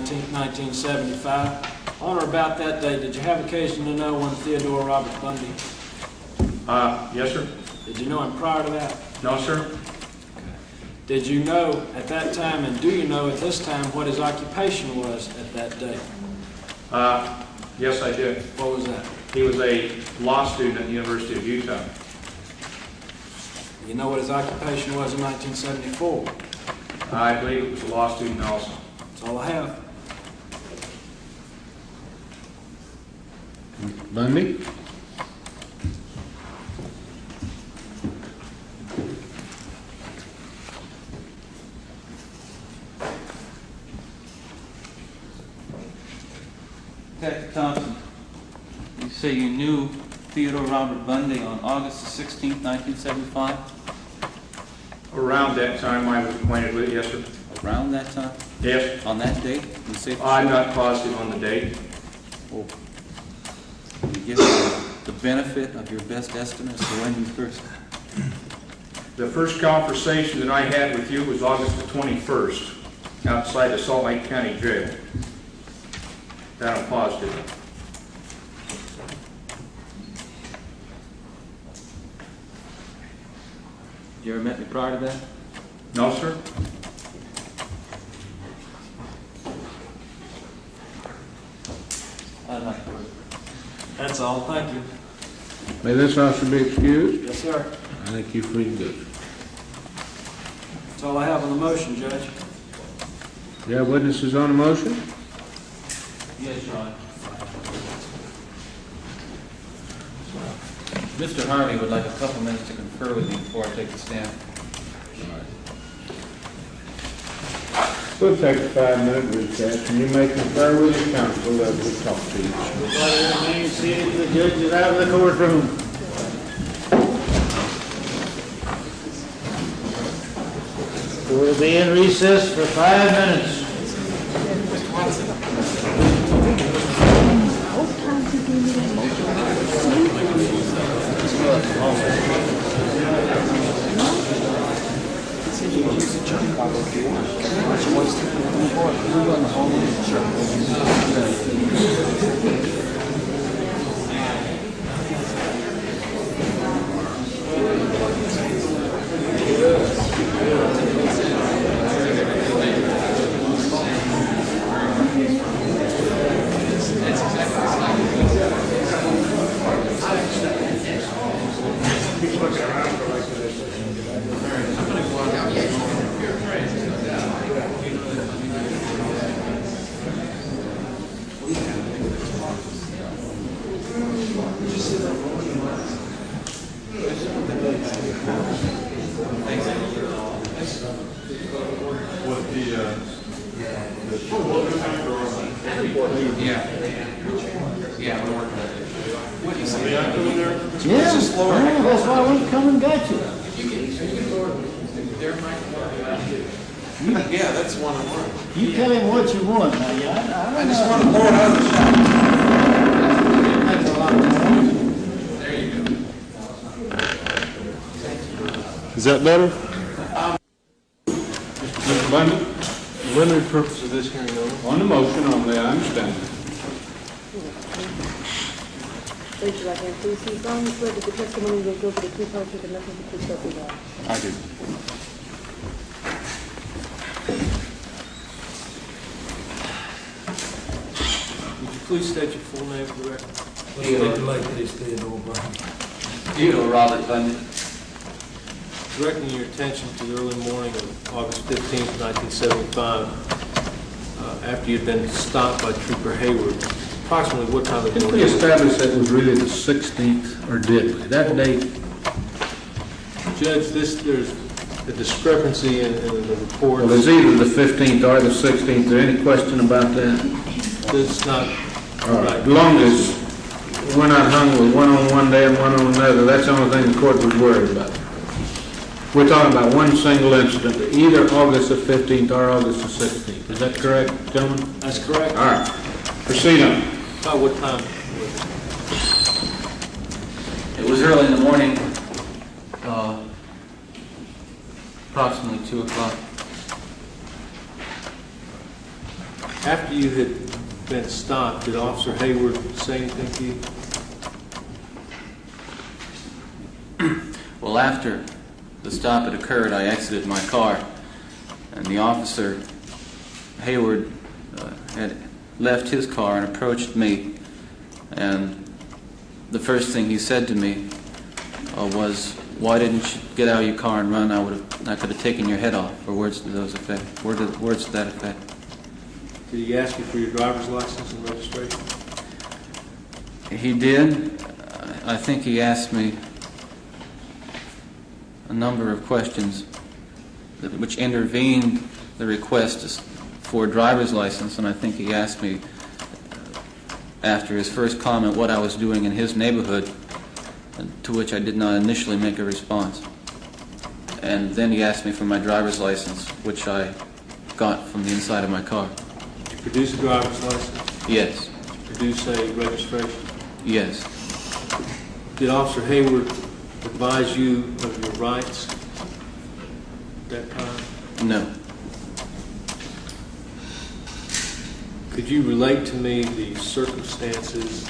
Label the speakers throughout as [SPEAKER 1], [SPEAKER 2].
[SPEAKER 1] 19th, 1975. On or about that date, did you have occasion to know one Theodore Robert Bundy?
[SPEAKER 2] Yes, sir.
[SPEAKER 1] Did you know him prior to that?
[SPEAKER 2] No, sir.
[SPEAKER 1] Did you know at that time, and do you know at this time, what his occupation was at that date?
[SPEAKER 2] Yes, I did.
[SPEAKER 1] What was that?
[SPEAKER 2] He was a law student at the University of Utah.
[SPEAKER 1] You know what his occupation was in 1974?
[SPEAKER 2] I believe it was a law student also.
[SPEAKER 1] That's all I have.
[SPEAKER 3] Bundy?
[SPEAKER 4] Detective Thompson, you say you knew Theodore Robert Bundy on August the 16th, 1975?
[SPEAKER 2] Around that time I was acquainted with it, yes, sir.
[SPEAKER 4] Around that time?
[SPEAKER 2] Yes.
[SPEAKER 4] On that date? You say for
[SPEAKER 2] I'm
[SPEAKER 4] sure?
[SPEAKER 2] not positive on the date.
[SPEAKER 4] Well, you give me the benefit of your best estimate as to when you first...
[SPEAKER 2] The first conversation that I had with you was August the 21st, outside the Salt Lake County Jail. That I'm positive of.
[SPEAKER 4] You ever met me prior to that?
[SPEAKER 2] No, sir.
[SPEAKER 4] I'd like to.
[SPEAKER 1] That's all. Thank you.
[SPEAKER 3] May this officer be excused?
[SPEAKER 1] Yes, sir.
[SPEAKER 3] I think you're free to go.
[SPEAKER 1] That's all I have on the motion, Judge.
[SPEAKER 3] You have witnesses on the motion?
[SPEAKER 4] Yes, Your Honor. Mr. Harvey would like a couple minutes to confer with you before I take the stand.
[SPEAKER 3] We'll take a 5-minute recess, and you may confer with your counsel that we'll talk to you.
[SPEAKER 5] Everybody remain seated. The judge is out of the courtroom. We'll be in recess for 5 minutes. That's why I went to come and got you.
[SPEAKER 6] Yeah, that's one-on-one.
[SPEAKER 5] You tell him what you want. Now,
[SPEAKER 6] I just want to blow it out of the shot. There you go.
[SPEAKER 3] Is that better? Mr. Bundy?
[SPEAKER 7] Limited purpose of this hearing only.
[SPEAKER 3] On the motion only, I understand.
[SPEAKER 8] Raise your right hand, please. You solemnly swear that the testimony you will give to the truth, whole truth, and nothing but the truth, so help you God.
[SPEAKER 4] I do.
[SPEAKER 7] Would you please state your full name for the record?
[SPEAKER 4] Theodore Robert Bundy.
[SPEAKER 7] Directing your attention to the early morning of August 15th, 1975, after you'd been stopped by Trooper Hayward, approximately what time of the
[SPEAKER 3] Did we
[SPEAKER 7] morning?
[SPEAKER 3] establish that it was really the 16th, or did we? That date?
[SPEAKER 7] Judge, there's a discrepancy in the report.
[SPEAKER 3] Well, it's either the 15th or the 16th. Is there any question about that?
[SPEAKER 7] It's not
[SPEAKER 3] All right.
[SPEAKER 7] right.
[SPEAKER 3] As long as we're not hung with one on one day and one on another, that's the only thing the court was worried about. We're talking about one single incident, either August the 15th or August the 16th. Is that correct, gentlemen?
[SPEAKER 1] That's correct.
[SPEAKER 3] All right. Proceed on.
[SPEAKER 7] About what time?
[SPEAKER 4] It was early in the morning, approximately 2 o'clock.
[SPEAKER 7] After you had been stopped, did Officer Hayward say anything to you?
[SPEAKER 4] Well, after the stop had occurred, I exited my car, and the officer, Hayward, had left his car and approached me, and the first thing he said to me was, "Why didn't you get out of your car and run? I could have taken your head off," or words to those effect. Words to that effect.
[SPEAKER 7] Did he ask you for your driver's license and registration?
[SPEAKER 4] He did. I think he asked me a number of questions which intervened the request for a driver's license, and I think he asked me after his first comment what I was doing in his neighborhood, to which I did not initially make a response. And then he asked me for my driver's license, which I got from the inside of my car.
[SPEAKER 7] Did you produce a driver's license?
[SPEAKER 4] Yes.
[SPEAKER 7] Produce a registration?
[SPEAKER 4] Yes.
[SPEAKER 7] Did Officer Hayward advise you of your rights at that time?
[SPEAKER 4] No.
[SPEAKER 7] Could you relate to me the circumstances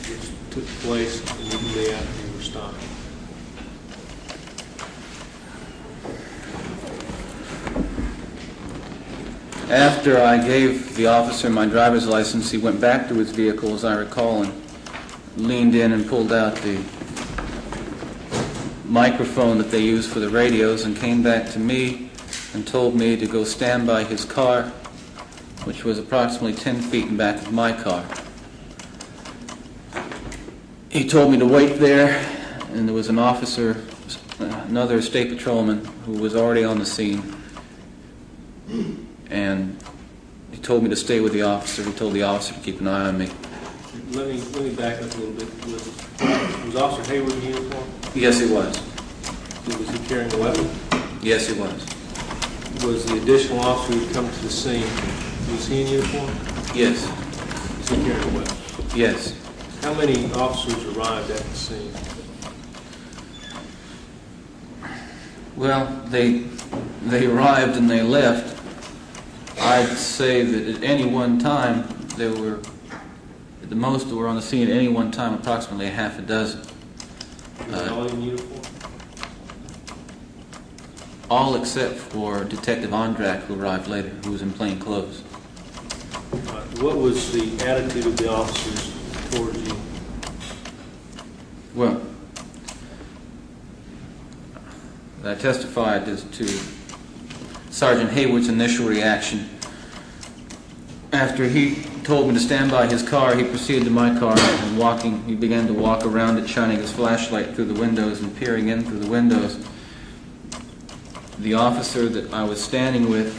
[SPEAKER 7] which took place immediately after you were stopped?
[SPEAKER 4] After I gave the officer my driver's license, he went back to his vehicle, as I recall, and leaned in and pulled out the microphone that they use for the radios, and came back to me and told me to go stand by his car, which was approximately 10 feet in back of my car. He told me to wait there, and there was an officer, another state patrolman, who was already on the scene, and he told me to stay with the officer. He told the officer to keep an eye on me.
[SPEAKER 7] Let me back up a little bit. Was Officer Hayward in uniform?
[SPEAKER 4] Yes, he was.
[SPEAKER 7] Was he carrying a weapon?
[SPEAKER 4] Yes, he was.
[SPEAKER 7] Was the additional officer who had come to the scene, was he in uniform?
[SPEAKER 4] Yes.
[SPEAKER 7] Was he carrying a weapon?
[SPEAKER 4] Yes.
[SPEAKER 7] How many officers arrived at the scene?
[SPEAKER 4] Well, they arrived and they left. I'd say that at any one time, there were, at the most that were on the scene at any one time, approximately a half a dozen.
[SPEAKER 7] Were they all in uniform?
[SPEAKER 4] All except for Detective Ondrak, who arrived later, who was in plain clothes.
[SPEAKER 7] What was the attitude of the officers towards you?
[SPEAKER 4] Well, I testified as to Sergeant Hayward's initial reaction. After he told me to stand by his car, he proceeded to my car and he began to walk around it, shining his flashlight through the windows and peering in through the windows. The officer that I was standing with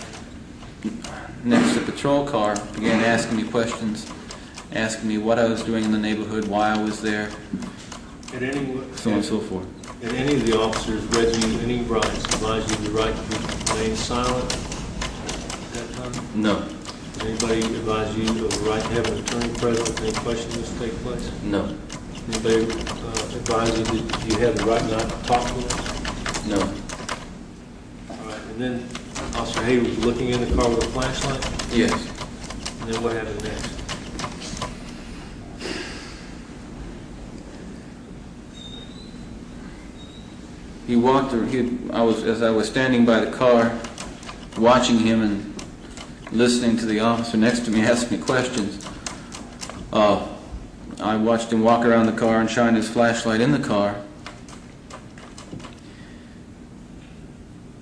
[SPEAKER 4] next to the patrol car began asking me questions, asking me what I was doing in the neighborhood, why I was there, so on and so forth.
[SPEAKER 7] Did any of the officers read you any rights, advised you the right to remain silent at that time?
[SPEAKER 4] No.
[SPEAKER 7] Did anybody advise you of the right to have an attorney present if any questions take place?
[SPEAKER 4] No.
[SPEAKER 7] Anybody advise you that you had the right not to talk to them?
[SPEAKER 4] No.
[SPEAKER 7] All right, and then Officer Hayward was looking in the car with a flashlight?
[SPEAKER 4] Yes.
[SPEAKER 7] And then what happened next?
[SPEAKER 4] He walked, as I was standing by the car, watching him and listening to the officer next to me ask me questions. I watched him walk around the car and shine his flashlight in the car.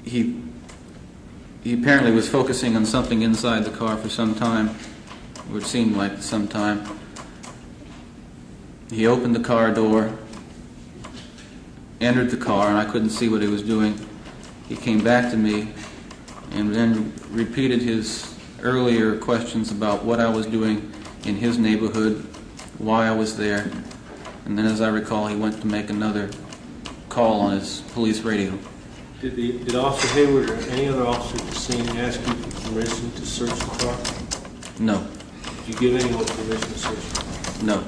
[SPEAKER 4] He apparently was focusing on something inside the car for some time, or it seemed like some time. He opened the car door, entered the car, and I couldn't see what he was doing. He came back to me and then repeated his earlier questions about what I was doing in his neighborhood, why I was there, and then, as I recall, he went to make another call on his police radio.
[SPEAKER 7] Did Officer Hayward or any other officer at the scene ask you for permission to search the car?
[SPEAKER 4] No.
[SPEAKER 7] Did you give anyone permission to search the car?
[SPEAKER 4] No.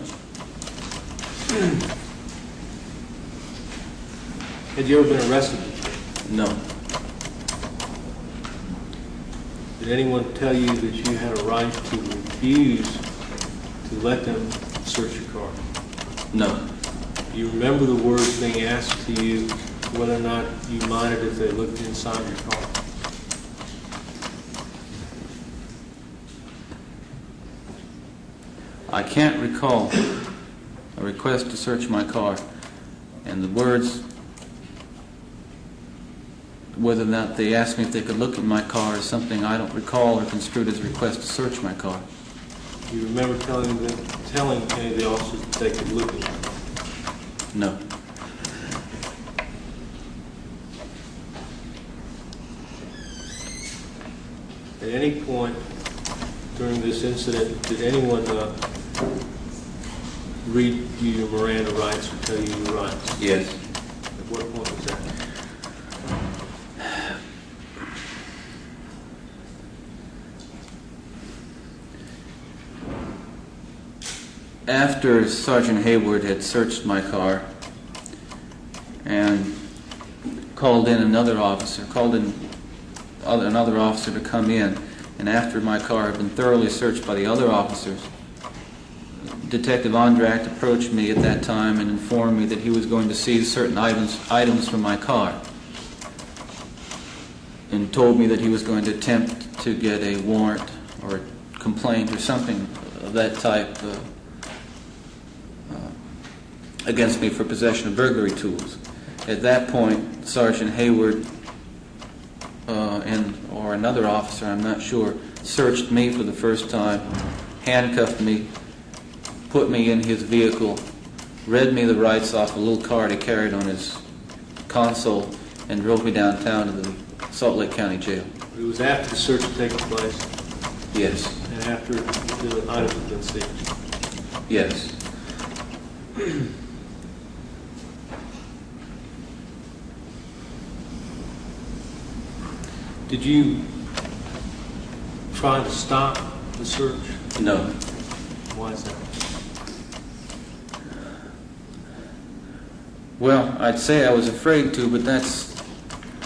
[SPEAKER 7] Had you ever been arrested before?
[SPEAKER 4] No.
[SPEAKER 7] Did anyone tell you that you had a right to refuse to let them search your car?
[SPEAKER 4] No.
[SPEAKER 7] Do you remember the words being asked to you whether or not you minded if they looked inside your car?
[SPEAKER 4] I can't recall a request to search my car, and the words, whether or not they asked me if they could look in my car, is something I don't recall or construed as a request to search my car.
[SPEAKER 7] Do you remember telling any of the officers that they could look in your car?
[SPEAKER 4] No.
[SPEAKER 7] At any point during this incident, did anyone read you your Miranda rights or tell you your rights?
[SPEAKER 4] Yes.
[SPEAKER 7] At what point was that?
[SPEAKER 4] After Sergeant Hayward had searched my car and called in another officer to come in, and after my car had been thoroughly searched by the other officers, Detective Andract approached me at that time and informed me that he was going to seize certain items from my car, and told me that he was going to attempt to get a warrant or a complaint or something of that type against me for possession of burglary tools. At that point, Sergeant Hayward or another officer, I'm not sure, searched me for the first time, handcuffed me, put me in his vehicle, read me the rights off a little card he carried on his console, and drove me downtown to the Salt Lake County Jail.
[SPEAKER 7] It was after the search had taken place
[SPEAKER 4] Yes.
[SPEAKER 7] and after the items had been seized.
[SPEAKER 4] Yes.
[SPEAKER 7] Did you try to stop the search?
[SPEAKER 4] No.
[SPEAKER 7] Why is that?
[SPEAKER 4] Well, I'd say I was afraid to, but that's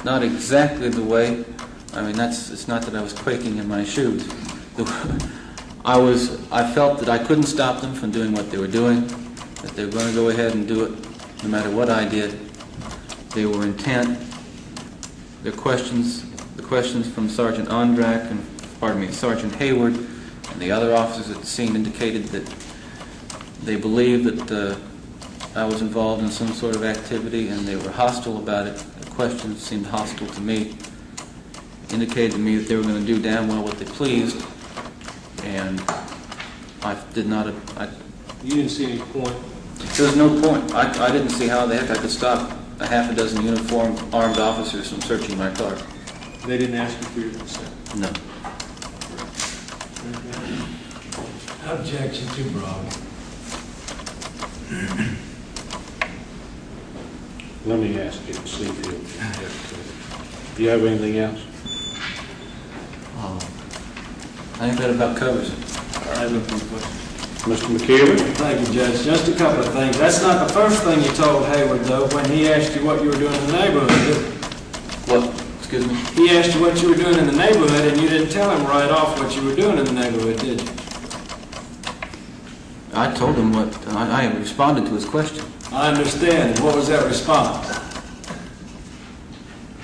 [SPEAKER 4] not exactly the way. I mean, it's not that I was quaking in my shoes. I felt that I couldn't stop them from doing what they were doing, that they were going to go ahead and do it no matter what I did. They were intent. The questions from Sergeant Andrack and, Sergeant Hayward and the other officers at the scene indicated that they believed that I was involved in some sort of activity, and they were hostile about it. The questions seemed hostile to me, indicated to me that they were going to do damn well what they pleased, and I did not.
[SPEAKER 7] You didn't see any point?
[SPEAKER 4] There was no point. I didn't see how the heck I could stop a half a dozen uniformed armed officers from searching my car.
[SPEAKER 7] They didn't ask you for your consent?
[SPEAKER 4] No.
[SPEAKER 1] Objection too broad.
[SPEAKER 3] Let me ask you, see if do you have anything else?
[SPEAKER 4] I think that about covers it.
[SPEAKER 7] I have no further questions.
[SPEAKER 3] Mr. McKeever?
[SPEAKER 1] Thank you, Judge. Just a couple of things. That's not the first thing you told Hayward, though, when he asked you what you were doing in the neighborhood, did he?
[SPEAKER 4] What? Excuse me?
[SPEAKER 1] He asked you what you were doing in the neighborhood, and you didn't tell him right off what you were doing in the neighborhood, did you?
[SPEAKER 4] I told him what... I responded to his question.
[SPEAKER 1] I understand. What was that response?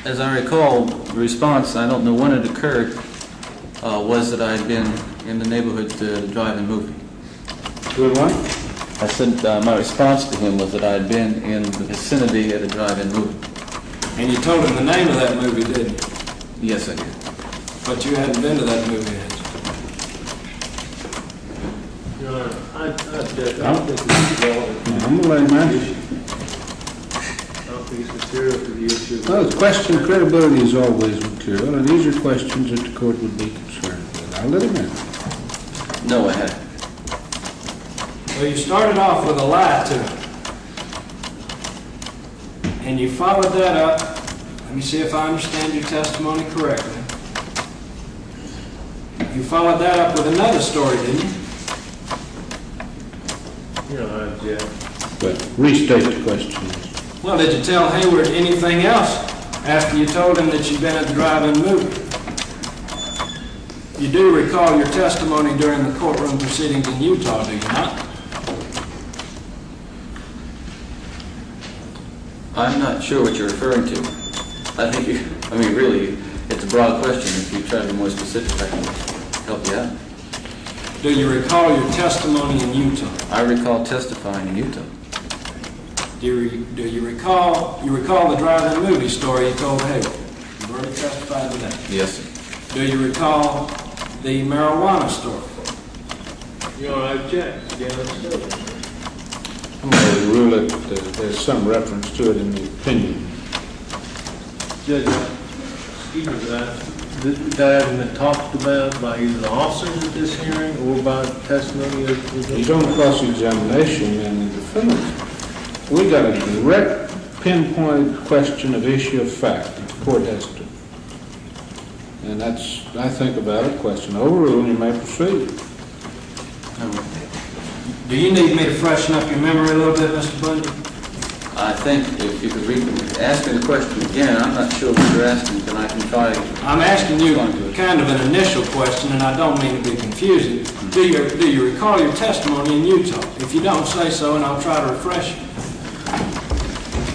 [SPEAKER 4] As I recall, the response, I don't know when it occurred, was that I had been in the neighborhood to the drive-in movie.
[SPEAKER 3] Good one.
[SPEAKER 4] I said my response to him was that I had been in the vicinity at a drive-in movie.
[SPEAKER 1] And you told him the name of that movie, didn't you?
[SPEAKER 4] Yes, I did.
[SPEAKER 1] But you hadn't been to that movie, had you?
[SPEAKER 7] Your Honor, I don't think this is relevant.
[SPEAKER 3] I'm going to let him answer.
[SPEAKER 7] I don't think it's material for the issue.
[SPEAKER 3] Well, the question of credibility is always material, and these are questions that the court would be concerned with. I'll let him answer.
[SPEAKER 4] No, I hadn't.
[SPEAKER 1] Well, you started off with a lie to him. And you followed that up. Let me see if I understand your testimony correctly. You followed that up with another story, didn't you?
[SPEAKER 7] Your Honor, Jeff.
[SPEAKER 3] But restate the question.
[SPEAKER 1] Well, did you tell Hayward anything else after you told him that you'd been at the drive-in movie? You do recall your testimony during the courtroom proceedings in Utah, do you not?
[SPEAKER 4] I'm not sure what you're referring to. I think really, it's a broad question. If you try to be more specific, I can help you out.
[SPEAKER 1] Do you recall your testimony in Utah?
[SPEAKER 4] I recall testifying in Utah.
[SPEAKER 1] Do you recall the drive-in movie story you told Hagen? You've already testified to that.
[SPEAKER 4] Yes, sir.
[SPEAKER 1] Do you recall the marijuana story?
[SPEAKER 7] Your Honor, I object. Again, understood.
[SPEAKER 3] I'm going to rule it, there's some reference to it in the opinion.
[SPEAKER 7] Judge, excuse me, that hasn't been talked about by either the officers at this hearing or by testimony of the...
[SPEAKER 3] He's on cross-examination and the defendant. We got a direct, pinpointed question of issue of fact that the court has to. And that's, I think, about a question. Overruled, you may proceed.
[SPEAKER 1] Do you need me to freshen up your memory a little bit, Mr. Bundy?
[SPEAKER 4] I think if you could ask me the question again, I'm not sure what you're asking, but I can try.
[SPEAKER 1] I'm asking you kind of an initial question, and I don't mean to be confusing. Do you recall your testimony in Utah? If you don't, say so, and I'll try to refresh you.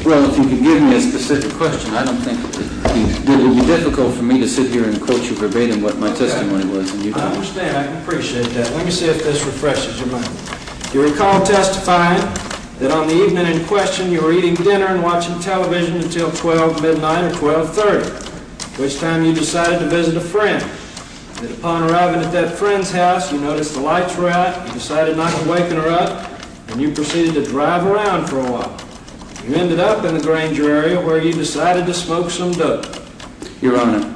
[SPEAKER 4] Well, if you could give me a specific question, I don't think it would be difficult for me to sit here and quote you verbatim what my testimony was in Utah.
[SPEAKER 1] I understand. I can appreciate that. Let me see if this refreshes your memory. You recall testifying that on the evening in question you were eating dinner and watching television until 12 midnight or 12:30, which time you decided to visit a friend. That upon arriving at that friend's house, you noticed the lights were out, you decided not to waken her up, and you proceeded to drive around for a while. You ended up in the Granger area where you decided to smoke some dope.
[SPEAKER 4] Your Honor,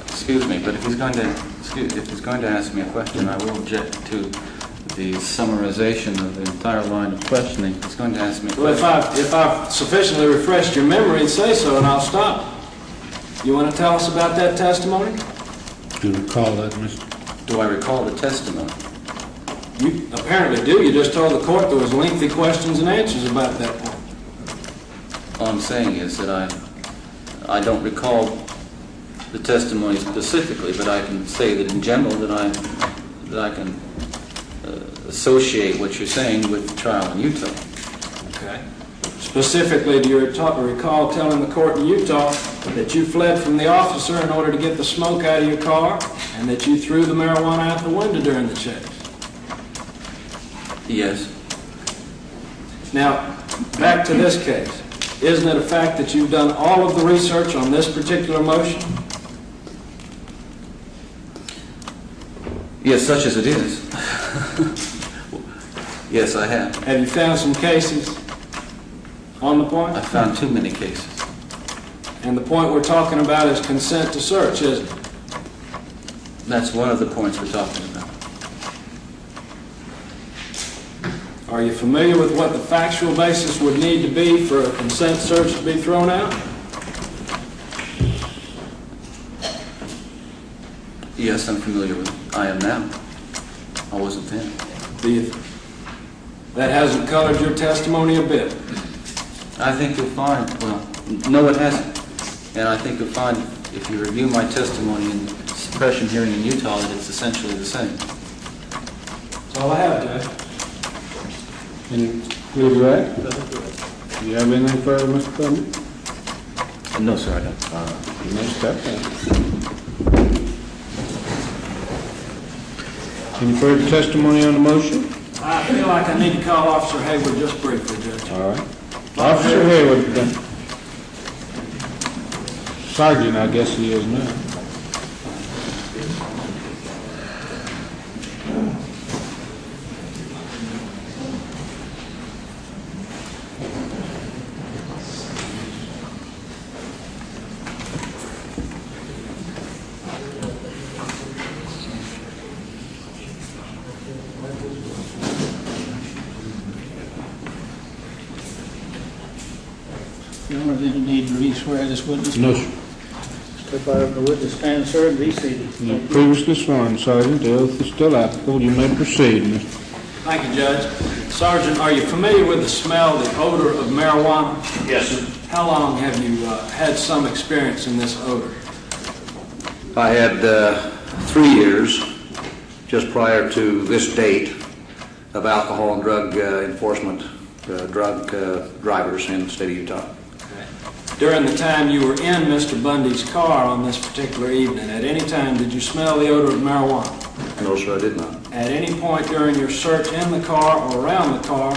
[SPEAKER 4] excuse me, but if he's going to ask me a question, I will object to the summarization of the entire line of questioning. He's going to ask me a question.
[SPEAKER 1] Well, if I've sufficiently refreshed your memory, say so, and I'll stop. You want to tell us about that testimony?
[SPEAKER 3] Do you recall that, Mr.?
[SPEAKER 4] Do I recall the testimony?
[SPEAKER 1] You apparently do. You just told the court there was lengthy questions and answers about that point.
[SPEAKER 4] All I'm saying is that I don't recall the testimony specifically, but I can say that in general that I can associate what you're saying with the trial in Utah.
[SPEAKER 1] Okay. Specifically, do you recall telling the court in Utah that you fled from the officer in order to get the smoke out of your car, and that you threw the marijuana out the window during the chase?
[SPEAKER 4] Yes.
[SPEAKER 1] Now, back to this case. Isn't it a fact that you've done all of the research on this particular motion?
[SPEAKER 4] Yes, such as it is. Yes, I have.
[SPEAKER 1] Have you found some cases on the point?
[SPEAKER 4] I found too many cases.
[SPEAKER 1] And the point we're talking about is consent to search, isn't it?
[SPEAKER 4] That's one of the points we're talking about.
[SPEAKER 1] Are you familiar with what the factual basis would need to be for a consent search to be thrown out?
[SPEAKER 4] Yes, I'm familiar with it. I am now. I wasn't then.
[SPEAKER 1] That hasn't colored your testimony a bit.
[SPEAKER 4] I think you'll find, well, no it hasn't. And I think you'll find, if you review my testimony in the suppression hearing in Utah, that it's essentially the same.
[SPEAKER 1] That's all I have, Judge.
[SPEAKER 3] Any legal right? Do you have anything further, Mr. Bundy?
[SPEAKER 4] No, sir, I don't.
[SPEAKER 3] You may step down. Any further testimony on the motion?
[SPEAKER 1] I feel like I need to call Officer Hayward just briefly, Judge.
[SPEAKER 3] All right. Officer Hayward, then. Sergeant, I guess he is now.
[SPEAKER 5] Your Honor, did you need to re-swear this witness?
[SPEAKER 3] No, sir.
[SPEAKER 5] Step out of the witness stand, sir, and be seated.
[SPEAKER 3] You previously sworn, Sergeant. The oath is still applicable. You may proceed, Mr.
[SPEAKER 1] Thank you, Judge. Sergeant, are you familiar with the smell, the odor of marijuana?
[SPEAKER 2] Yes, sir.
[SPEAKER 1] How long have you had some experience in this odor?
[SPEAKER 2] I had 3 years.
[SPEAKER 9] just prior to this date of alcohol and drug enforcement, drug drivers in the state of Utah.
[SPEAKER 1] During the time you were in Mr. Bundy's car on this particular evening, at any time did you smell the odor of marijuana?
[SPEAKER 9] No, sir, I did not.
[SPEAKER 1] At any point during your search in the car or around the car,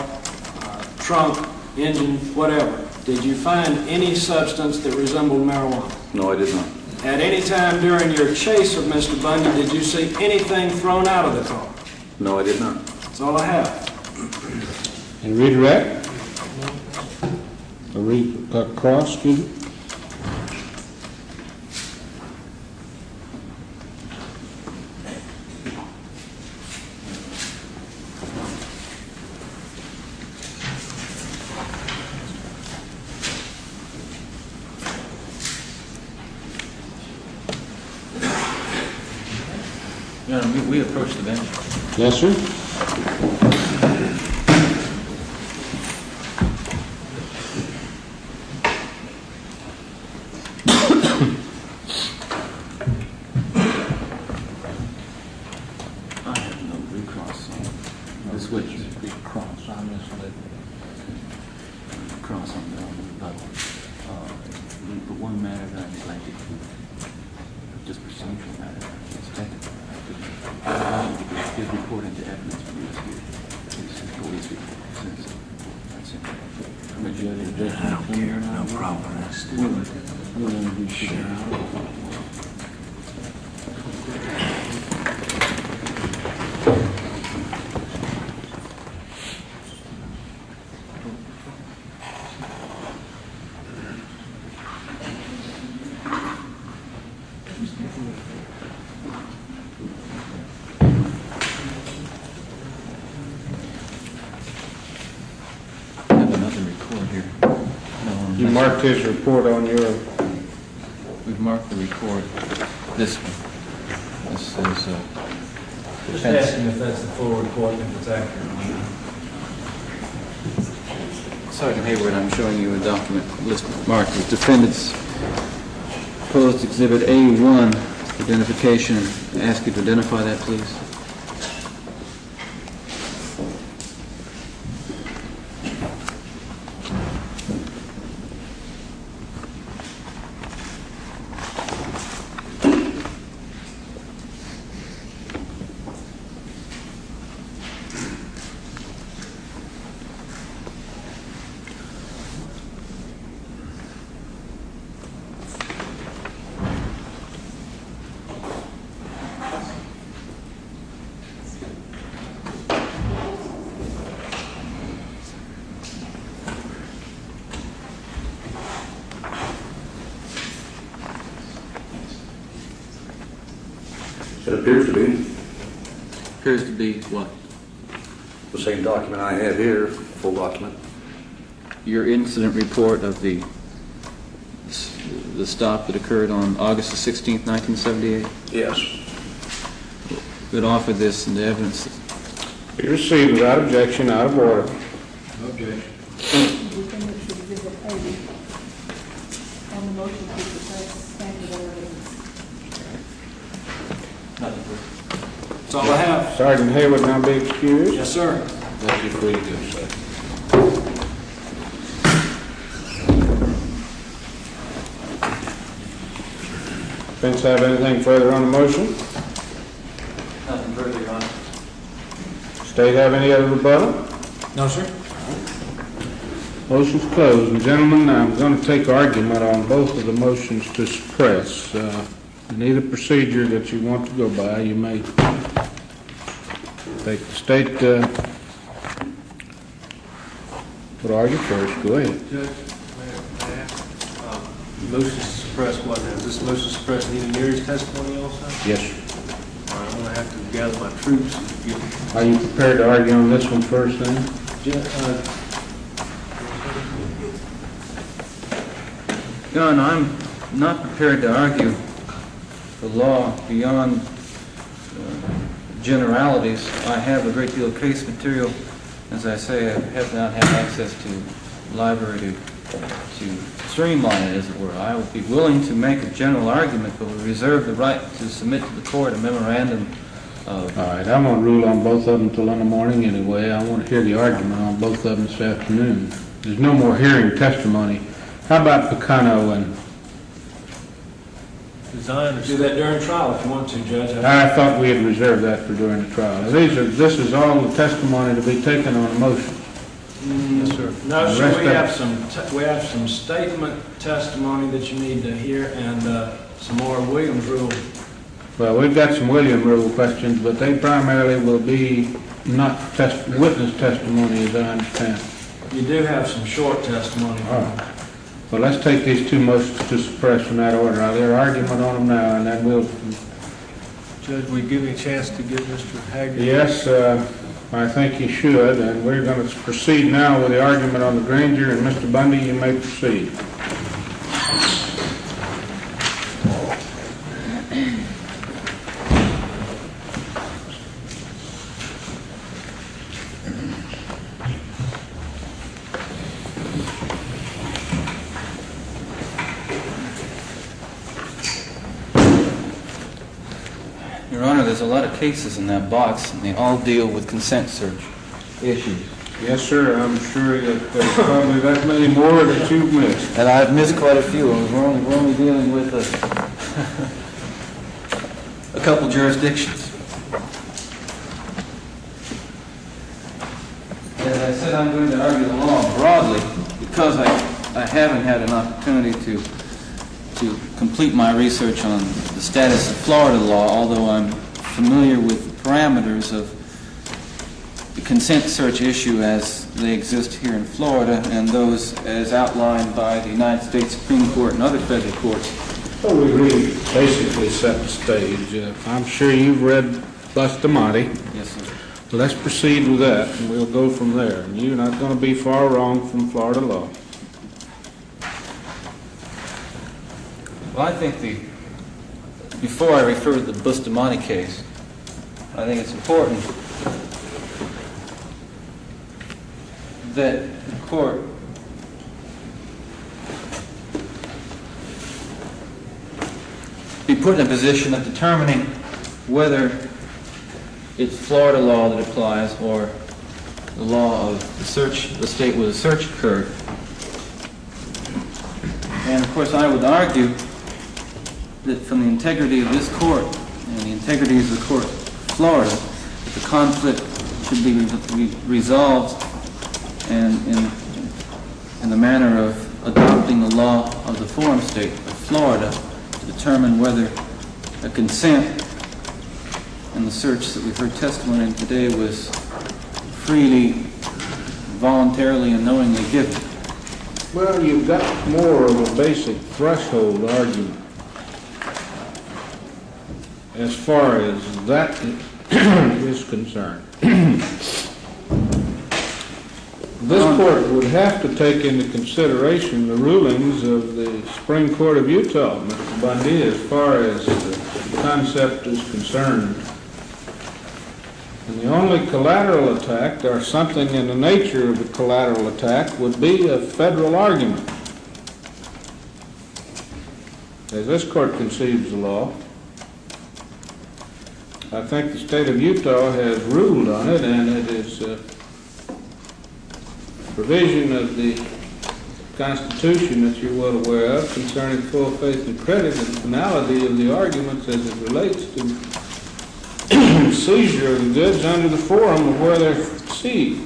[SPEAKER 1] trunk, engine, whatever, did you find any substance that resembled marijuana?
[SPEAKER 9] No, I did not.
[SPEAKER 1] At any time during your chase of Mr. Bundy, did you see anything thrown out of the car?
[SPEAKER 9] No, I did not.
[SPEAKER 1] That's all I have.
[SPEAKER 3] And redirect? Or cross, excuse me?
[SPEAKER 4] Your Honor, we approach the bench.
[SPEAKER 3] Yes, sir.
[SPEAKER 4] I have no recross on this witness. Cross, I misled. Cross on the button. But one matter that I neglected, just procedural matter, it's technical. His report into evidence for this here. His police report. That's it.
[SPEAKER 1] I don't care, no problem.
[SPEAKER 3] We're going to be sure. You marked his report on your...
[SPEAKER 4] We've marked the report. This one. This is
[SPEAKER 7] Just asking if that's the full report and if it's accurate.
[SPEAKER 4] Sergeant Hayward, I'm showing you a document list marked as defendants proposed exhibit A1 identification. I ask you to identify that, please.
[SPEAKER 9] It appears to be
[SPEAKER 4] Appears to be what?
[SPEAKER 9] the same document I have here, full document.
[SPEAKER 4] Your incident report of the stop that occurred on August the 16th, 1978?
[SPEAKER 9] Yes.
[SPEAKER 4] We'd offer this in the evidence.
[SPEAKER 3] Be received without objection, out of order.
[SPEAKER 7] No objection.
[SPEAKER 8] On the motion to suppress standard evidence.
[SPEAKER 1] That's all I have.
[SPEAKER 3] Sergeant Hayward now be excused.
[SPEAKER 1] Yes, sir.
[SPEAKER 3] Let you free to do so. Defense have anything further on the motion?
[SPEAKER 4] Nothing further, Your Honor.
[SPEAKER 3] State have any other rebuttal?
[SPEAKER 7] No, sir.
[SPEAKER 3] Motion's closed. And gentlemen, I'm going to take argument on both of the motions to suppress. In either procedure that you want to go by, you may take the state would argue first. Go ahead.
[SPEAKER 7] Judge, may I ask? Motion to suppress what now? Is this motion to suppress Nina Neary's testimony also?
[SPEAKER 3] Yes, sir.
[SPEAKER 7] All right, I'm going to have to gather my troops.
[SPEAKER 3] Are you prepared to argue on this one first, then?
[SPEAKER 4] Your Honor, I'm not prepared to argue the law beyond generalities. I have a great deal of case material. As I say, I have not had access to library to streamline it, as it were. I would be willing to make a general argument, but would reserve the right to submit to the court a memorandum of...
[SPEAKER 3] All right, I'm gonna rule on both of them till in the morning anyway. I want to hear the argument on both of them this afternoon. There's no more hearing testimony. How about Pecano and...
[SPEAKER 7] As I
[SPEAKER 1] Do
[SPEAKER 7] understand,
[SPEAKER 1] that during trial if you want to, Judge.
[SPEAKER 3] I thought we had reserved that for during the trial. This is all the testimony to be taken on a motion.
[SPEAKER 7] yes, sir.
[SPEAKER 1] No,
[SPEAKER 3] The
[SPEAKER 1] sir,
[SPEAKER 3] rest
[SPEAKER 1] we
[SPEAKER 3] of-
[SPEAKER 1] have some statement testimony that you need to hear and some more Williams rule.
[SPEAKER 3] Well, we've got some William Rule questions, but they primarily will be not witness testimony, as I understand.
[SPEAKER 1] You do have some short testimony.
[SPEAKER 3] All right. Well, let's take these two motions to suppress from that order. I'll hear argument on them now, and then we'll...
[SPEAKER 7] Judge, will you give me a chance to get Mr. Hagen?
[SPEAKER 3] Yes, I think you should, and we're going to proceed now with the argument on the Granger, and Mr. Bundy, you may proceed.
[SPEAKER 4] Your Honor, there's a lot of cases in that box, and they all deal with consent search issues.
[SPEAKER 3] Yes, sir, I'm sure that there's probably that many more that you've missed.
[SPEAKER 4] And I've missed quite a few. We're only dealing with a couple jurisdictions. As I said, I'm going to argue the law broadly because I haven't had an opportunity to complete my research on the status of Florida law, although I'm familiar with the parameters of the consent search issue as they exist here in Florida and those as outlined by the United States Supreme Court and other federal courts.
[SPEAKER 3] Well, we really basically set the stage. I'm sure you've read Bustamante.
[SPEAKER 4] Yes, sir.
[SPEAKER 3] Let's proceed with that, and we'll go from there. And you're not going to be far wrong from Florida law.
[SPEAKER 4] Well, I think before I refer to the Bustamante case, I think it's important that the court be put in a position of determining whether it's Florida law that applies or the law of the state where the search occurred. And of course, I would argue that from the integrity of this court and the integrity of the court of Florida, that the conflict should be resolved and in the manner of adopting the law of the forum state of Florida to determine whether a consent in the search that we've heard testimony in today was freely, voluntarily, and knowingly given.
[SPEAKER 3] Well, you've got more of a basic threshold argument as far as that is concerned. This court would have to take into consideration the rulings of the Supreme Court of Utah, Mr. Bundy, as far as the concept is concerned. And the only collateral attack, or something in the nature of a collateral attack, would be a federal argument. As this court conceives the law, I think the state of Utah has ruled on it, and it is provision of the Constitution that you're well aware of concerning full faith and credit and finality of the arguments as it relates to seizure of the goods under the forum of where they're seized.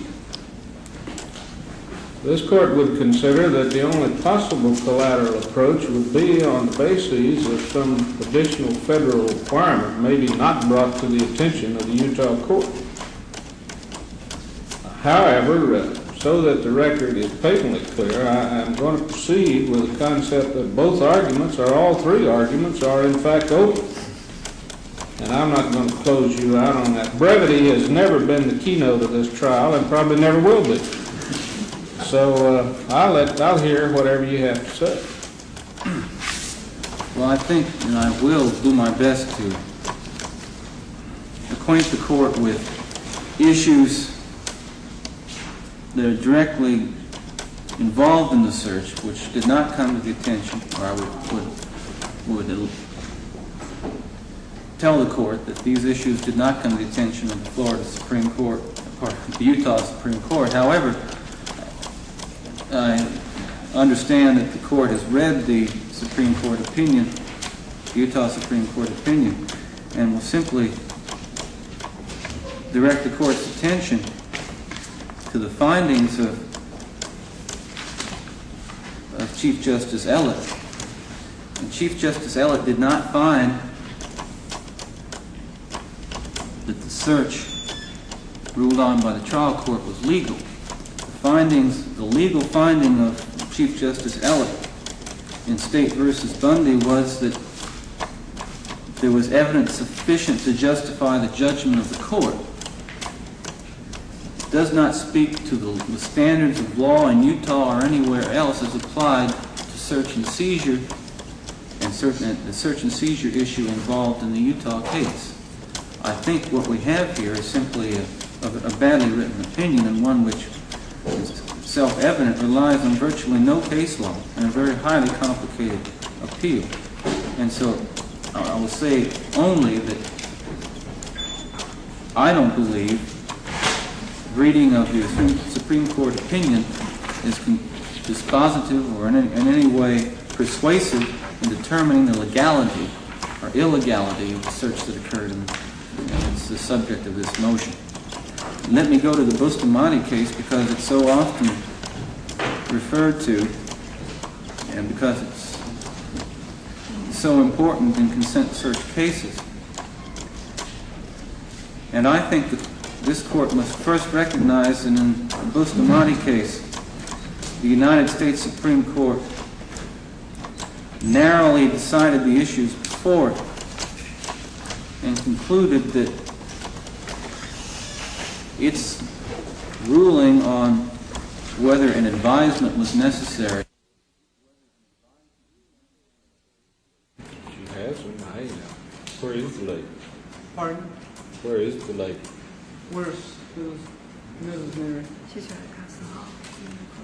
[SPEAKER 3] This court would consider that the only possible collateral approach would be on the basis of some additional federal requirement, maybe not brought to the attention of the Utah court. However, so that the record is patently clear, I'm going to proceed with the concept that both arguments, or all three arguments, are in fact open. And I'm not going to close you out on that. Brevity has never been the keynote of this trial and probably never will be. So I'll hear whatever you have to say.
[SPEAKER 4] Well, I think, and I will do my best to acquaint the court with issues that are directly involved in the search, which did not come to the attention, or I would tell the court that these issues did not come to the attention of the Florida Supreme Court, or the Utah Supreme Court. However, I understand that the court has read the Supreme Court opinion, the Utah Supreme Court opinion, and will simply direct the court's attention to the findings of Chief Justice Ellett. And Chief Justice Ellett did not find that the search ruled on by the trial court was legal. The legal finding of Chief Justice Ellett in State v. Bundy was that there was evidence sufficient to justify the judgment of the court. It does not speak to the standards of law in Utah or anywhere else as applied to search and seizure, and the search and seizure issue involved in the Utah case. I think what we have here is simply a badly written opinion, and one which is self-evident, relies on virtually no case law, and a very highly complicated appeal. And so I will say only that I don't believe reading of the Supreme Court opinion is dispositive or in any way persuasive in determining the legality or illegality of the search that occurred, and it's the subject of this motion. Let me go to the Bustamante case because it's so often referred to and because it's so important in consent search cases. And I think that this court must first recognize that in the Bustamante case, the United States Supreme Court narrowly decided the issues before it and concluded that its ruling on whether an advisement was necessary.
[SPEAKER 3] She has some. Hey, now. Where is the lady?
[SPEAKER 6] Pardon?
[SPEAKER 3] Where is the lady?
[SPEAKER 6] Where's Mrs. Mary?
[SPEAKER 10] She's right across the hall.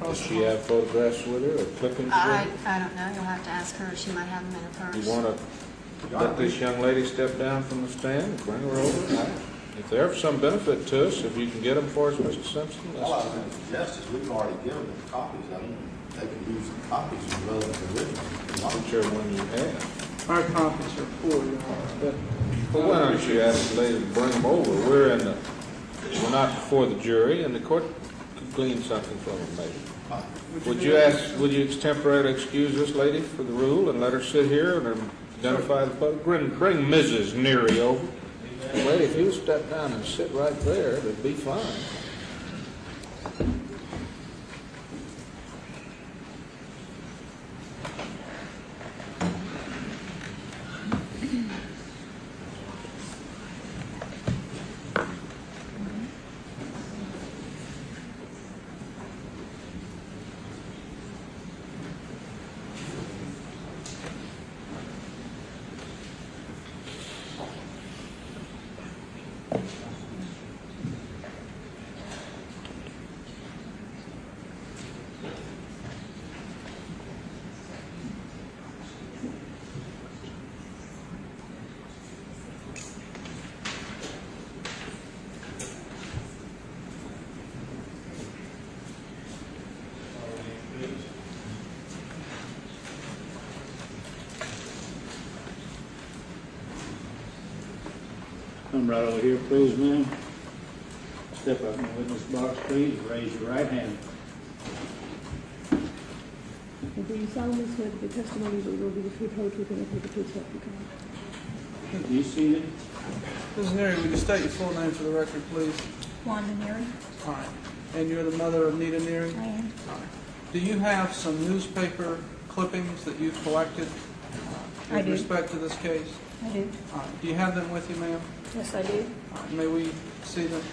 [SPEAKER 3] Does she have photographs with her or clippings with her?
[SPEAKER 10] I don't know. You'll have to ask her. She might have them in her purse.
[SPEAKER 3] You want to let this young lady step down from the stand and bring her over? If they're of some benefit to us, if you can get them for us, Mr. Simpson.
[SPEAKER 11] All I was going to suggest is we've already given them copies of them. They can use the copies as well as the originals.
[SPEAKER 3] Whichever one you have.
[SPEAKER 6] Our copies are poor, Your Honor, but
[SPEAKER 3] Well, why don't you ask the lady to bring them over? We're not before the jury, and the court could glean something from them, maybe. Would you temporarily excuse this lady for the rule and let her sit here and identify the public? Bring Mrs. Neary over. Lady, if you step down and sit right there, it'd be fine.
[SPEAKER 5] Come right over here, please, ma'am. Step up in the witness box, please, and raise your right hand.
[SPEAKER 8] And do you solemnly swear that the testimony you will be the truth, whole truth, and nothing but the truth, so help you God?
[SPEAKER 5] Do you see it?
[SPEAKER 6] Mrs. Neary, would you state your full name for the record, please?
[SPEAKER 10] Wanda Neary.
[SPEAKER 6] All right. And you're the mother of Nita Neary?
[SPEAKER 10] I am.
[SPEAKER 6] All right. Do you have some newspaper clippings that you've collected
[SPEAKER 10] I
[SPEAKER 6] with
[SPEAKER 10] do.
[SPEAKER 6] respect to this case?
[SPEAKER 10] I do.
[SPEAKER 6] All right. Do you have them with you, ma'am?
[SPEAKER 10] Yes, I do.
[SPEAKER 6] All right. May we see them?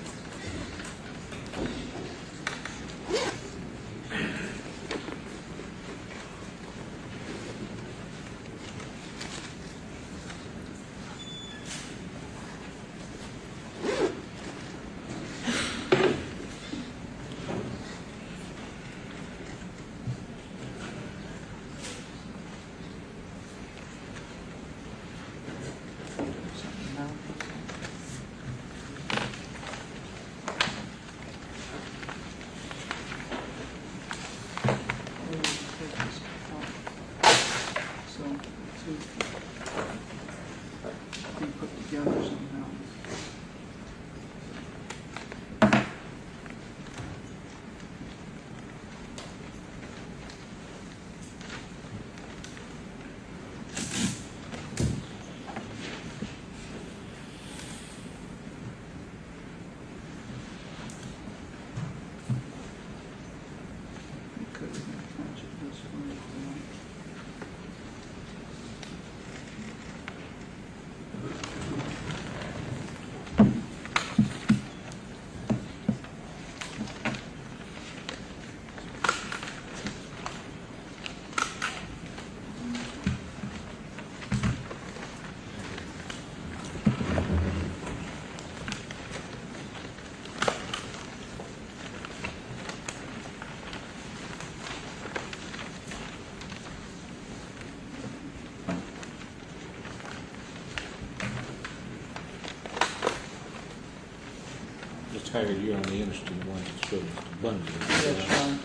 [SPEAKER 3] Haggard, you're only interested in the one that showed Mr. Bundy.
[SPEAKER 6] Yes, Your Honor.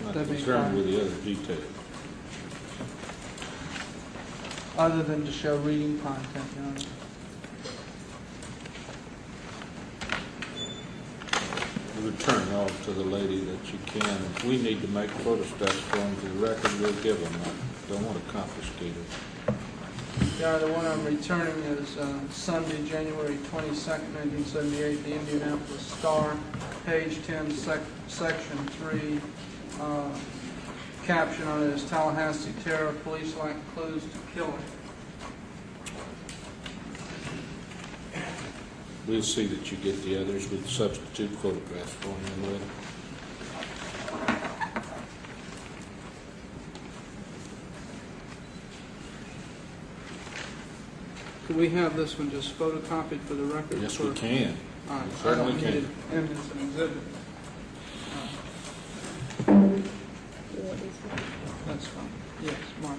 [SPEAKER 3] Not
[SPEAKER 6] That'd be
[SPEAKER 3] concerned
[SPEAKER 6] fine.
[SPEAKER 3] with the other details.
[SPEAKER 6] Other than to show reading content, Your Honor.
[SPEAKER 3] Return all to the lady that you can. If we need to make photostats for them to the record, we'll give them. I don't want to confiscate it.
[SPEAKER 6] Your Honor, the one I'm returning is Sunday, January 22nd, 1978, the Indianapolis Star, page 10, section 3. Caption on it is Tallahassee Terror, Police Lack Clues to Killer.
[SPEAKER 3] We'll see that you get the others with substitute photographs for them later.
[SPEAKER 6] Could we have this one just photocopied for the record?
[SPEAKER 3] Yes, we can.
[SPEAKER 6] All right,
[SPEAKER 3] Certainly
[SPEAKER 6] I don't
[SPEAKER 3] can.
[SPEAKER 6] need it in as an exhibit. That's fine. Yes, Mark.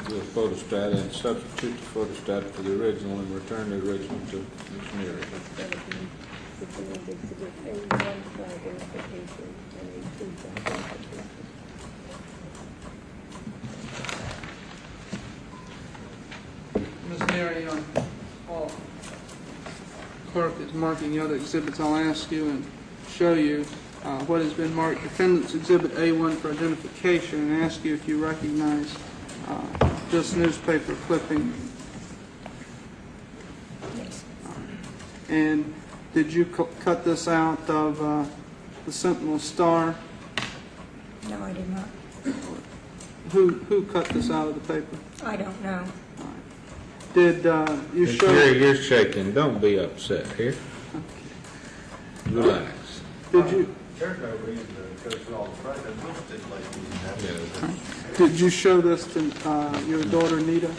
[SPEAKER 3] We'll photostat and substitute the photostat for the original and return the original to Ms. Neary.
[SPEAKER 6] Ms. Neary, while clerk is marking the other exhibits, I'll ask you and show you what has been marked Defendant's Exhibit A1 for identification, and ask you if you recognize this newspaper clipping.
[SPEAKER 10] Yes.
[SPEAKER 6] And did you cut this out of the Sentinel Star?
[SPEAKER 10] No, I did not.
[SPEAKER 6] Who cut this out of the paper?
[SPEAKER 10] I don't know.
[SPEAKER 6] Did you
[SPEAKER 3] Ms.
[SPEAKER 6] show?
[SPEAKER 3] Neary, you're shaking. Don't be upset here. Relax.
[SPEAKER 6] Did you?
[SPEAKER 11] There's no reason to go through all the process. We'll stipulate these now.
[SPEAKER 3] Yeah.
[SPEAKER 6] Did you show this to your daughter, Nita?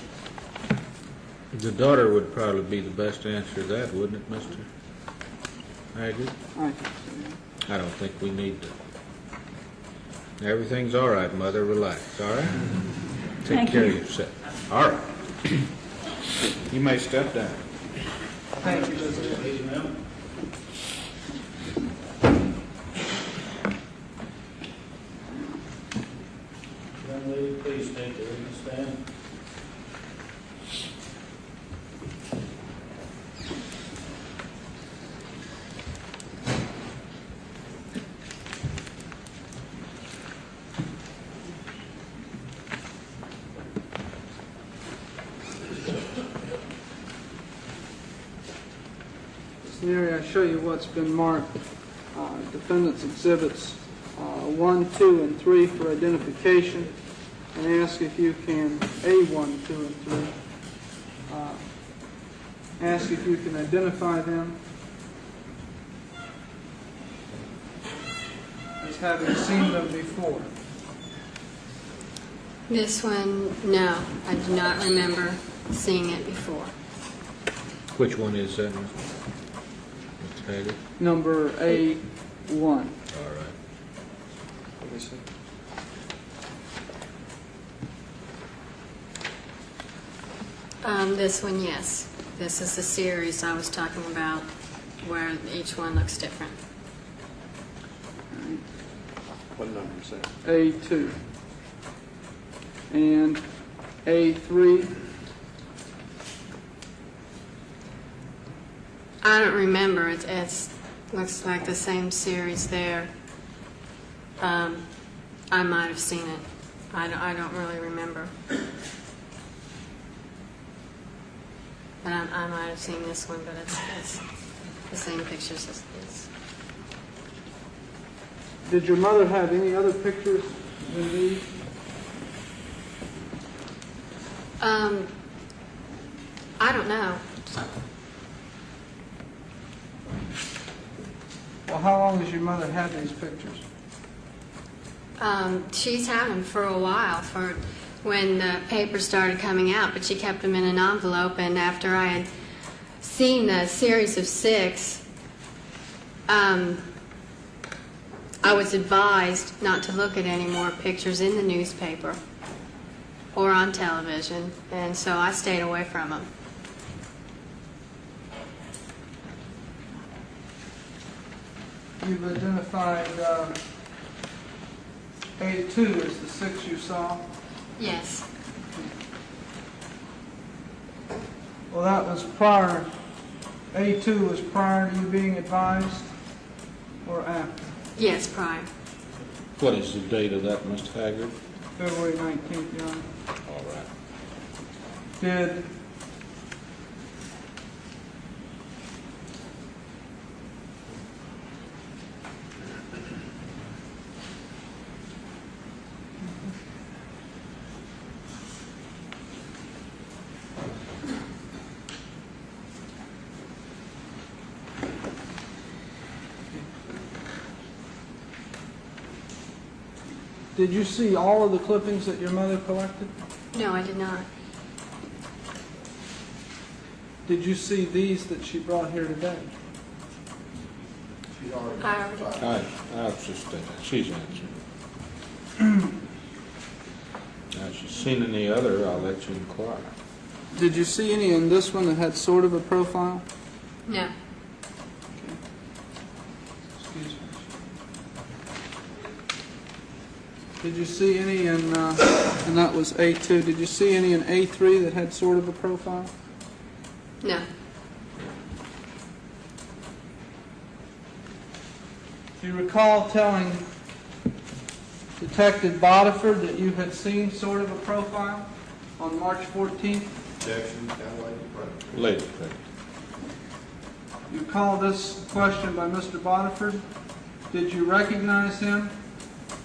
[SPEAKER 3] The daughter would probably be the best answer to that, wouldn't it, Mr. Haggard?
[SPEAKER 6] I think so, yeah.
[SPEAKER 3] I don't think we need to. Everything's all right, Mother. Relax, all right? Take
[SPEAKER 10] Thank
[SPEAKER 3] care
[SPEAKER 10] you.
[SPEAKER 3] of yourself. All right. You may step down.
[SPEAKER 6] Thank you, Mr.
[SPEAKER 5] Young lady, please take the witness stand.
[SPEAKER 6] Here I show you what's been marked. Defendant's Exhibits 1, 2, and 3 for identification, and ask if you can, A1, 2, and 3, ask if you can identify them as having seen them before.
[SPEAKER 10] This one, no, I do not remember seeing it before.
[SPEAKER 3] Which one is that, Mr. Haggard?
[SPEAKER 6] Number A1.
[SPEAKER 3] All right.
[SPEAKER 1] Let me see.
[SPEAKER 10] This one, yes. This is the series I was talking about where each one looks different.
[SPEAKER 1] What number is that?
[SPEAKER 6] A2. And A3.
[SPEAKER 10] I don't remember. It looks like the same series there. I might have seen it. I don't really remember. But I might have seen this one, but it's the same pictures as this.
[SPEAKER 6] Did your mother have any other pictures than these?
[SPEAKER 10] I don't know.
[SPEAKER 6] Well, how long has your mother had these pictures?
[SPEAKER 10] She's had them for a while, for when the paper started coming out, but she kept them in an envelope, and after I had seen the series of 6, I was advised not to look at any more pictures in the newspaper or on television, and so I stayed away from them.
[SPEAKER 6] You've identified A2 as the 6 you saw.
[SPEAKER 10] Yes.
[SPEAKER 6] Well, that was prior. A2 was prior to you being advised or after?
[SPEAKER 10] Yes, prior.
[SPEAKER 3] What is the date of that, Mr. Haggard?
[SPEAKER 6] February 19th, Your Honor.
[SPEAKER 3] All right.
[SPEAKER 6] Did Did you see all of the clippings that your mother collected?
[SPEAKER 10] No, I did not.
[SPEAKER 6] Did you see these that she brought here today?
[SPEAKER 11] She already.
[SPEAKER 10] I already.
[SPEAKER 3] I was just she's answering. Now, if she's seen any other, I'll let you inquire.
[SPEAKER 6] Did you see any in this one that had sort of a profile?
[SPEAKER 10] No.
[SPEAKER 6] Excuse me. Did you see any in, and that was A2, did you see any in A3 that had sort of a profile?
[SPEAKER 10] No.
[SPEAKER 6] Do you recall telling Detective Bodiford that you had seen sort of a profile on March 14th?
[SPEAKER 11] Objection, that way the president.
[SPEAKER 3] Later, Craig.
[SPEAKER 6] You call this question by Mr. Bodiford. Did you recognize him?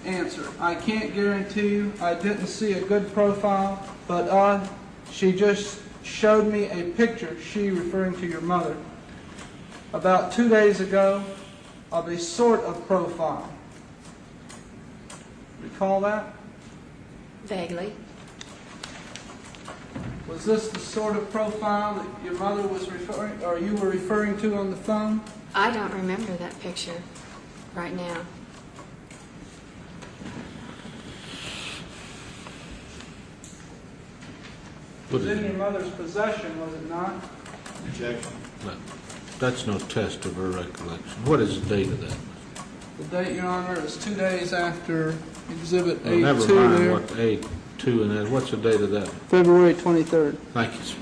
[SPEAKER 6] Answer, I can't guarantee you I didn't see a good profile, but she just showed me a picture, she referring to your mother, about 2 days ago of a sort of profile. Recall that?
[SPEAKER 10] Vaguely.
[SPEAKER 6] Was this the sort of profile that your mother was referring, or you were referring to on the phone?
[SPEAKER 10] I don't remember that picture right now.
[SPEAKER 6] It was in your mother's possession, was it not?
[SPEAKER 11] Objection.
[SPEAKER 3] No, that's no test of her recollection. What is the date of that?
[SPEAKER 6] The date, Your Honor, is 2 days after Exhibit
[SPEAKER 3] Well,
[SPEAKER 6] A2
[SPEAKER 3] never mind
[SPEAKER 6] there.
[SPEAKER 3] what A2 and that. What's the date of that?
[SPEAKER 6] February 23rd.
[SPEAKER 3] Thank you, sir.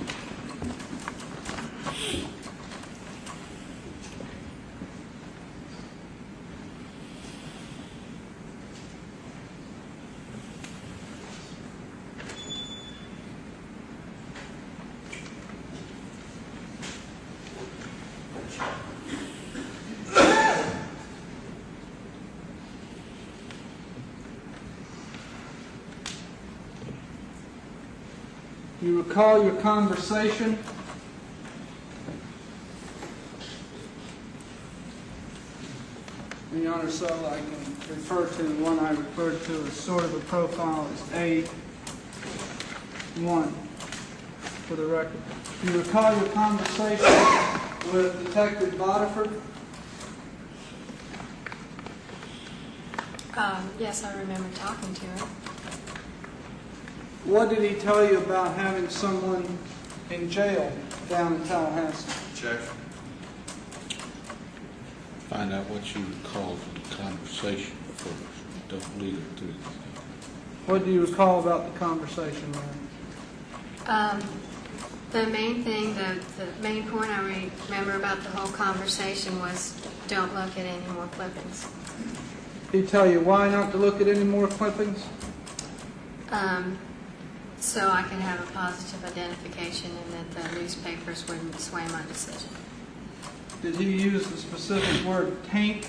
[SPEAKER 6] You recall your conversation? Your Honor, so I can refer to the one I referred to as sort of a profile as A1 for the record. Do you recall your conversation with Detective Bodiford?
[SPEAKER 10] Yes, I remember talking to her.
[SPEAKER 6] What did he tell you about having someone in jail down in Tallahassee?
[SPEAKER 11] Objection.
[SPEAKER 3] Find out what you recall from the conversation first. Don't lead it through.
[SPEAKER 6] What do you recall about the conversation, Larry?
[SPEAKER 10] The main thing, the main point I remember about the whole conversation was don't look at any more clippings.
[SPEAKER 6] Did he tell you why not to look at any more clippings?
[SPEAKER 10] So I could have a positive identification and that the newspapers wouldn't sway my decision.
[SPEAKER 6] Did he use the specific word taint?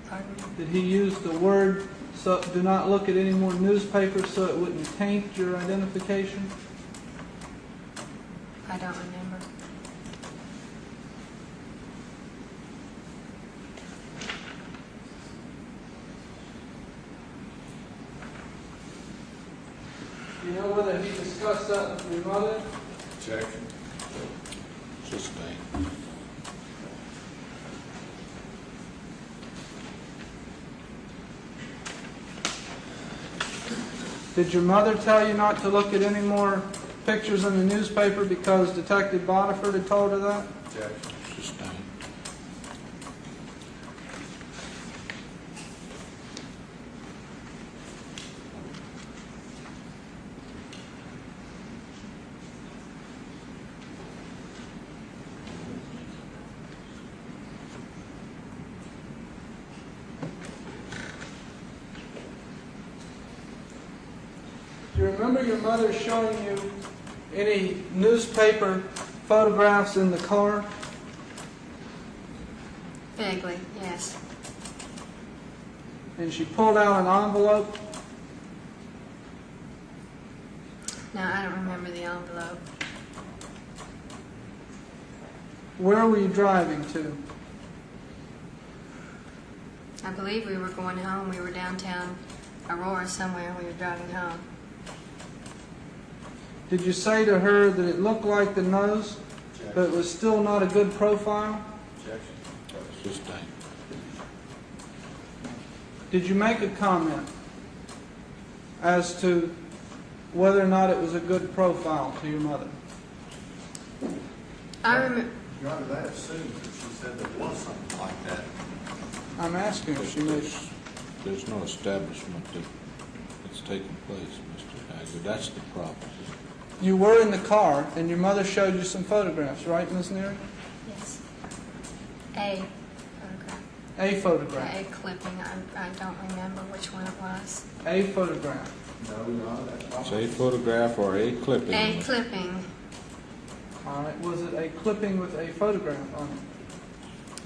[SPEAKER 10] Pardon?
[SPEAKER 6] Did he use the word, so do not look at any more newspapers so it wouldn't taint your identification?
[SPEAKER 10] I don't remember.
[SPEAKER 6] Do you know whether he discussed that with your mother?
[SPEAKER 11] Objection.
[SPEAKER 3] Sustained.
[SPEAKER 6] Did your mother tell you not to look at any more pictures in the newspaper because Detective Bodiford had told her that?
[SPEAKER 11] Objection.
[SPEAKER 3] Sustained.
[SPEAKER 6] remember your mother showing you any newspaper photographs in the car?
[SPEAKER 10] Vaguely, yes.
[SPEAKER 6] And she pulled out an envelope?
[SPEAKER 10] No, I don't remember the envelope.
[SPEAKER 6] Where were you driving to?
[SPEAKER 10] I believe we were going home. We were downtown Aurora somewhere, and we were driving home.
[SPEAKER 6] Did you say to her that it looked like the nose, but it was still not a good profile?
[SPEAKER 3] Sustained.
[SPEAKER 6] Did you make a comment as to whether or not it was a good profile to your mother?
[SPEAKER 10] I remember.
[SPEAKER 11] Your Honor, that assumes that she said there was something like that.
[SPEAKER 6] I'm asking if she made...
[SPEAKER 3] There's no establishment that it's taken place, Mr. Hager. That's the problem.
[SPEAKER 6] You were in the car, and your mother showed you some photographs, right, Ms. Neary?
[SPEAKER 10] Yes. A photograph.
[SPEAKER 6] A photograph.
[SPEAKER 10] A clipping. I don't remember which one it was.
[SPEAKER 6] A photograph.
[SPEAKER 11] No, Your Honor, that's not.
[SPEAKER 3] It's a photograph or a clipping.
[SPEAKER 10] A clipping.
[SPEAKER 6] All right. Was it a clipping with a photograph on it?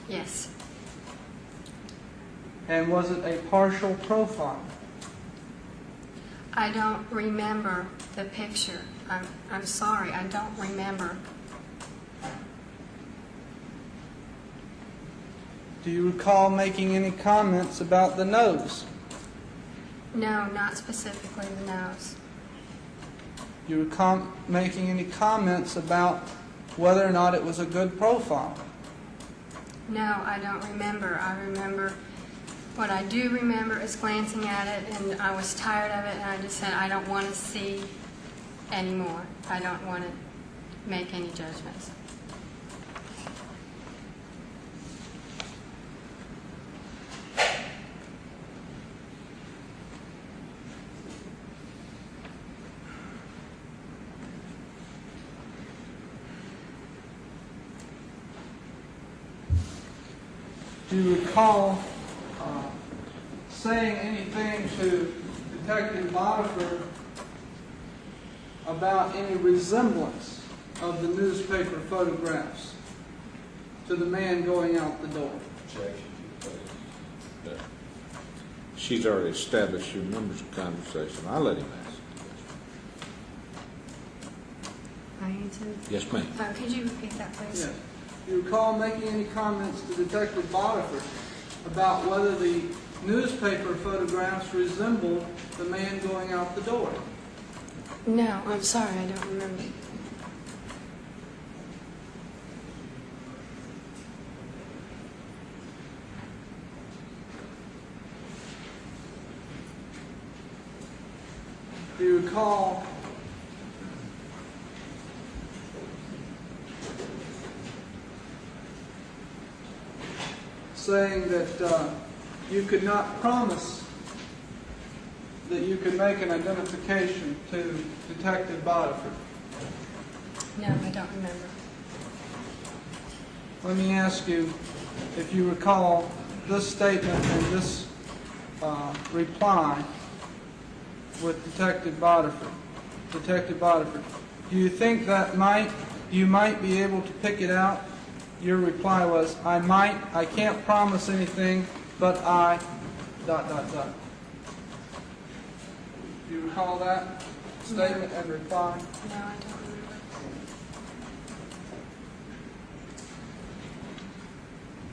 [SPEAKER 10] Yes.
[SPEAKER 6] And was it a partial profile?
[SPEAKER 10] I don't remember the picture. I'm sorry. I don't remember.
[SPEAKER 6] Do you recall making any comments about the nose?
[SPEAKER 10] No, not specifically the nose.
[SPEAKER 6] Do you recall making any comments about whether or not it was a good profile?
[SPEAKER 10] No, I don't remember. I remember, what I do remember is glancing at it, and I was tired of it, and I just said, I don't want to see anymore. I don't want to make any judgments.
[SPEAKER 6] Do you recall saying anything to Detective Bodiford about any resemblance of the newspaper photographs to the man going out the door?
[SPEAKER 3] She's already established your members of conversation. I'll let him ask.
[SPEAKER 10] I answered.
[SPEAKER 3] Yes, ma'am.
[SPEAKER 10] Could you repeat that, please?
[SPEAKER 6] Yes. Do you recall making any comments to Detective Bodiford about whether the newspaper photographs resembled the man going out the door?
[SPEAKER 10] No, I'm sorry, I don't remember.
[SPEAKER 6] Do you recall saying that you could not promise that you could make an identification to Detective Bodiford?
[SPEAKER 10] No, I don't remember.
[SPEAKER 6] Let me ask you if you recall this statement and this reply with Detective Bodiford. Detective Bodiford, do you think that you might be able to pick it out? Your reply was, I can't promise anything, but I, ... Do you recall that statement and reply?
[SPEAKER 10] No, I don't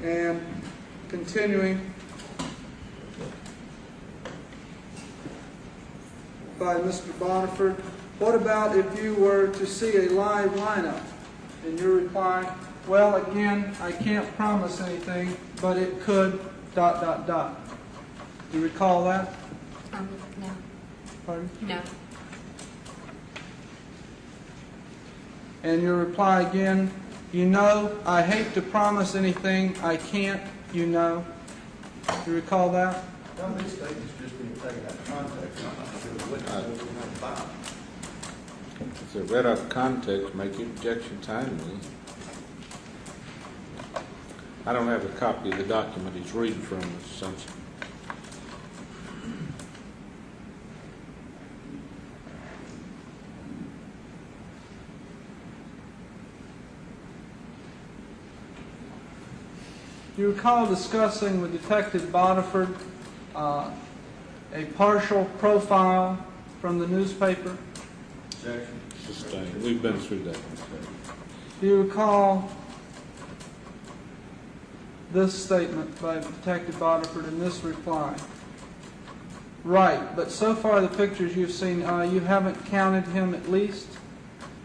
[SPEAKER 10] remember.
[SPEAKER 6] And continuing by Mr. Bodiford, what about if you were to see a live lineup? And your reply, well, again, I can't promise anything, but it could, ... Do you recall that?
[SPEAKER 10] No.
[SPEAKER 6] Pardon?
[SPEAKER 10] No.
[SPEAKER 6] And your reply again, you know, I hate to promise anything I can't, you know. Do you recall that?
[SPEAKER 11] Some of these statements just being taken out of context. I'm not sure the witness knows what they're about.
[SPEAKER 3] If they're read out of context, make your objection timely. I don't have a copy of the document he's reading from, Mr. Simpson.
[SPEAKER 6] you recall discussing with Detective Bodiford a partial profile from the newspaper?
[SPEAKER 3] Sustained. We've been through that.
[SPEAKER 6] Do you recall this statement by Detective Bodiford in this reply? Right, but so far the pictures you've seen, you haven't counted him at least?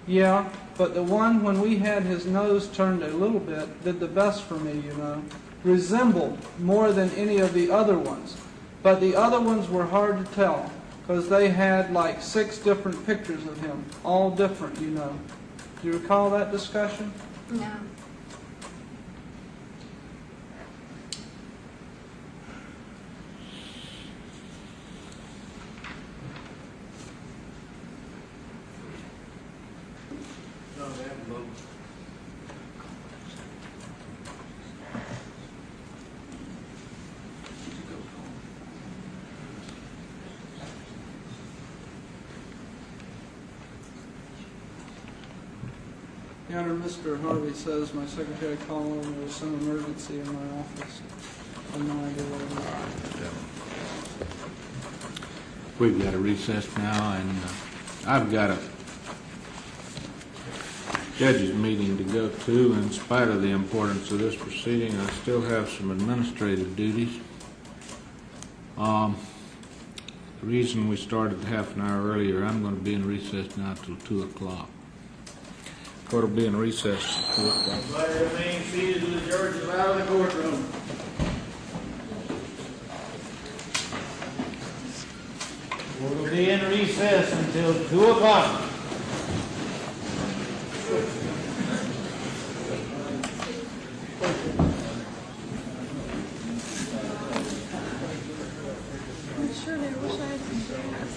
[SPEAKER 6] Yeah, but the one when we had his nose turned a little bit did the best for me, you know. Resembled more than any of the other ones. But the other ones were hard to tell because they had like 6 different pictures of him, all different, you know. Do you recall that discussion?
[SPEAKER 10] No.
[SPEAKER 6] Your Honor, Mr. Harvey says my secretary called over. There was some emergency in my office. I have no idea what it was.
[SPEAKER 3] We've got a recess now, and I've got a judges meeting to go to. In spite of the importance of this proceeding, I still have some administrative duties. The reason we started half an hour earlier, I'm going to be in recess now till 2 o'clock. Court will be in recess till 2 o'clock.
[SPEAKER 5] Everybody remain seated till the judge is out of the courtroom. Court will be in recess until 2 o'clock.
[SPEAKER 8] Surely I wish I had some gas.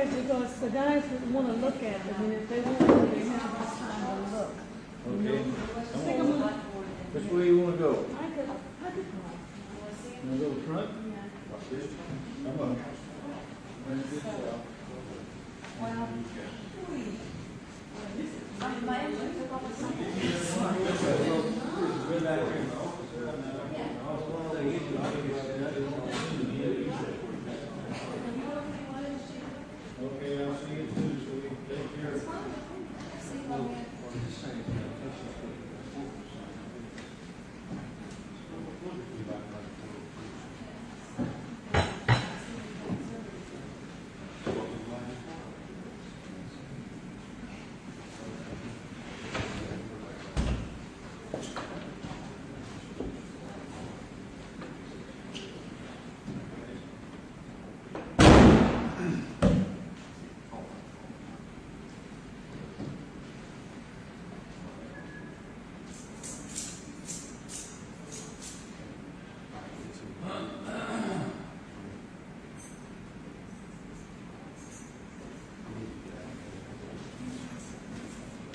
[SPEAKER 8] Because the guys want to look at them, and if they want to, they have time to look.
[SPEAKER 5] Okay. Which way you want to go?
[SPEAKER 8] I could go.
[SPEAKER 5] You want to go front? Come on.
[SPEAKER 8] Well,
[SPEAKER 5] Okay, I'll see you Tuesday. Take care.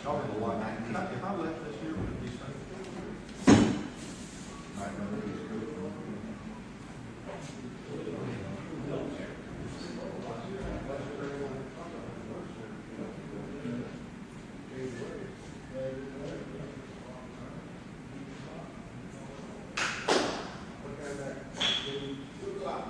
[SPEAKER 11] Talking a lot. If I left this here, would it be safe? Might not be as good. Okay, back. 2 o'clock.